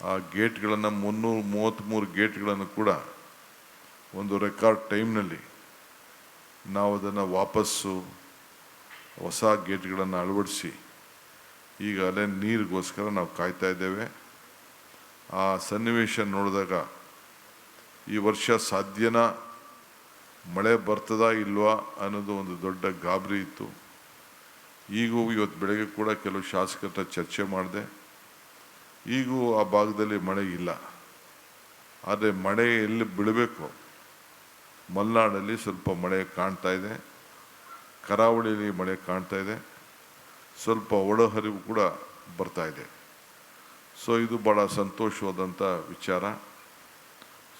ಆ ಗೇಟ್ಗಳನ್ನು 333 ಗೇಟ್ಗಳನ್ನು ಕೂಡ ಒಂದು ರೆಕಾರ್ಡ್ ಟೈಮ್ನಲ್ಲಿ ನಾವು ಅದನ್ನು ವಾಪಸ್ಸು ಹೊಸ ಗೇಟ್ಗಳನ್ನು ಅಳವಡಿಸಿ ಈಗ ಅಲ್ಲೇ ನೀರಿಗೋಸ್ಕರ ನಾವು ಕಾಯ್ತಾ ಇದ್ದೇವೆ. ಆ ಸನ್ನಿವೇಶ ನೋಡಿದಾಗ ಈ ವರ್ಷ ಸಾಧ್ಯನಾ ಮಳೆ ಬರ್ತದಾ ಇಲ್ವಾ ಅನ್ನೋದು ಒಂದು ದೊಡ್ಡ ಗಾಬರಿ ಇತ್ತು. ಈಗೂ ಇವತ್ತು ಬೆಳಗ್ಗೆ ಕೂಡ ಕೆಲವು ಶಾಸಕರ ಚರ್ಚೆ ಮಾಡಿದೆ. ಈಗೂ ಆ ಭಾಗದಲ್ಲಿ ಮಳೆ ಇಲ್ಲ. ಆದರೆ ಮಳೆ ಎಲ್ಲಿ ಬೀಳಬೇಕು, ಮಲೆನಾಡಲ್ಲಿ ಸ್ವಲ್ಪ ಮಳೆ ಕಾಣ್ತಾ ಇದೆ, ಕರಾವಳಿಯಲ್ಲಿ ಮಳೆ ಕಾಣ್ತಾ ಇದೆ, ಸ್ವಲ್ಪ ಒಳಹರಿವು ಕೂಡ ಬರ್ತಾ ಇದೆ. ಸೊ ಇದು ಭಾಳ ಸಂತೋಷವಾದಂಥ ವಿಚಾರ.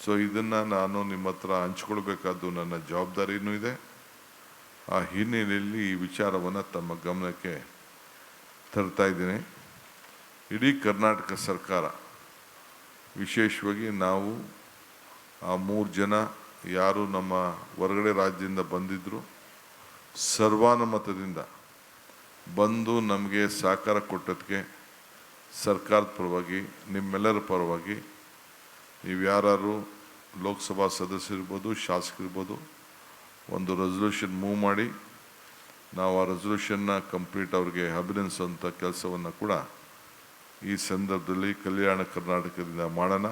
ಸೊ ಇದನ್ನು ನಾನು ನಿಮ್ಮ ಹತ್ರ ಹಂಚ್ಕೊಳ್ಬೇಕಾದ್ದು ನನ್ನ ಜವಾಬ್ದಾರಿಯೂ ಇದೆ. ಆ ಹಿನ್ನೆಲೆಯಲ್ಲಿ ಈ ವಿಚಾರವನ್ನು ತಮ್ಮ ಗಮನಕ್ಕೆ ತರ್ತಾ ಇದ್ದೀನಿ. ಇಡೀ ಕರ್ನಾಟಕ ಸರ್ಕಾರ, ವಿಶೇಷವಾಗಿ ನಾವು ಆ 3 ಜನ ಯಾರು ನಮ್ಮ ಹೊರಗಡೆ ರಾಜ್ಯದಿಂದ ಬಂದಿದ್ದರು, ಸರ್ವಾನುಮತದಿಂದ ಬಂದು ನಮಗೆ ಸಹಕಾರ ಕೊಟ್ಟದಕ್ಕೆ ಸರ್ಕಾರದ ಪರವಾಗಿ, ನಿಮ್ಮೆಲ್ಲರ ಪರವಾಗಿ, ನೀವು ಯಾರು ಲೋಕಸಭಾ ಸದಸ್ಯರಿರ್ಬೋದು, ಶಾಸಕರಿರ್ಬೋದು, ಒಂದು ರೆಸಲ್ಯೂಷನ್ ಮೂವ್ ಮಾಡಿ ನಾವು ಆ ರೆಸಲ್ಯೂಷನ್ನ ಕಂಪ್ಲೀಟ್ ಅವ್ರಿಗೆ ಅಭಿನಂದಿಸುವಂಥ ಕೆಲಸವನ್ನು ಕೂಡ ಈ ಸಂದರ್ಭದಲ್ಲಿ ಕಲ್ಯಾಣ ಕರ್ನಾಟಕದಿಂದ ಮಾಡೋಣ.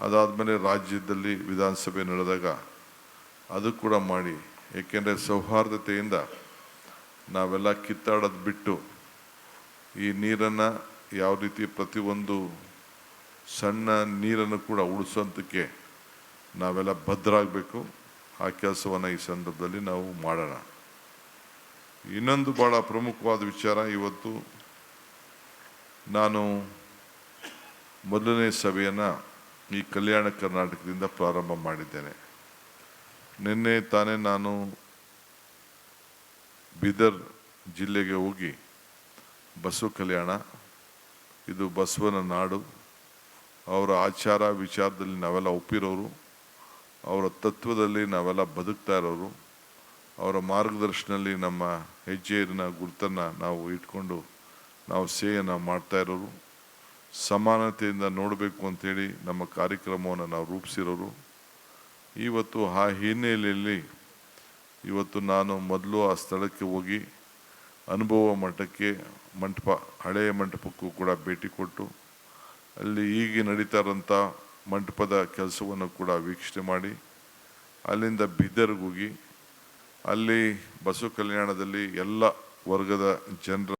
ಅದಾದಮೇಲೆ ರಾಜ್ಯದಲ್ಲಿ ವಿಧಾನಸಭೆ ನಡೆದಾಗ ಅದು ಕೂಡ ಮಾಡಿ. ಏಕೆಂದರೆ ಸೌಹಾರ್ದತೆಯಿಂದ ನಾವೆಲ್ಲ ಕಿತ್ತಾಡೋದು ಬಿಟ್ಟು ಈ ನೀರನ್ನು ಯಾವ ರೀತಿ ಪ್ರತಿಯೊಂದು ಸಣ್ಣ ನೀರನ್ನು ಕೂಡ ಉಳಿಸೋಂಥಕ್ಕೆ ನಾವೆಲ್ಲ ಬದ್ಧರಾಗಬೇಕು. ಆ ಕೆಲಸವನ್ನು ಈ ಸಂದರ್ಭದಲ್ಲಿ ನಾವು ಮಾಡೋಣ. ಇನ್ನೊಂದು ಭಾಳ ಪ್ರಮುಖವಾದ ವಿಚಾರ, ಇವತ್ತು ನಾನು ಮೊದಲನೇ ಸಭೆಯನ್ನು ಈ ಕಲ್ಯಾಣ ಕರ್ನಾಟಕದಿಂದ ಪ್ರಾರಂಭ ಮಾಡಿದ್ದೇನೆ. ನಿನ್ನೆ ತಾನೇ ನಾನು ಬೀದರ್ ಜಿಲ್ಲೆಗೆ ಹೋಗಿ ಬಸವ ಕಲ್ಯಾಣ, ಇದು ಬಸವನ ನಾಡು, ಅವರ ಆಚಾರ ವಿಚಾರದಲ್ಲಿ ನಾವೆಲ್ಲ ಒಪ್ಪಿರೋರು, ಅವರ ತತ್ವದಲ್ಲಿ ನಾವೆಲ್ಲ ಬದುಕ್ತಾ ಇರೋರು, ಅವರ ಮಾರ್ಗದರ್ಶನದಲ್ಲಿ ನಮ್ಮ ಹೆಜ್ಜೆಯ ಗುರುತನ್ನು ನಾವು ಇಟ್ಕೊಂಡು ನಾವು ಸೇವೆಯನ್ನು ಮಾಡ್ತಾ ಇರೋರು, ಸಮಾನತೆಯಿಂದ ನೋಡಬೇಕು ಅಂಥೇಳಿ ನಮ್ಮ ಕಾರ್ಯಕ್ರಮವನ್ನು ನಾವು ರೂಪಿಸಿರೋರು. ಇವತ್ತು ಆ ಹಿನ್ನೆಲೆಯಲ್ಲಿ ಇವತ್ತು ನಾನು ಮೊದಲು ಆ ಸ್ಥಳಕ್ಕೆ ಹೋಗಿ ಅನುಭವ ಮಠಕ್ಕೆ, ಹಳೆಯ ಮಂಟಪಕ್ಕೂ ಕೂಡ ಭೇಟಿ ಕೊಟ್ಟು ಅಲ್ಲಿ ಈಗ ನಡೀತಾ ಇರೋಂಥ ಮಂಟಪದ ಕೆಲಸವನ್ನು ಕೂಡ ವೀಕ್ಷಣೆ ಮಾಡಿ, ಅಲ್ಲಿಂದ ಬೀದರ್ಗೆ ಹೋಗಿ ಅಲ್ಲಿ ಬಸವ ಕಲ್ಯಾಣದಲ್ಲಿ ಎಲ್ಲ ವರ್ಗದ ಜನರ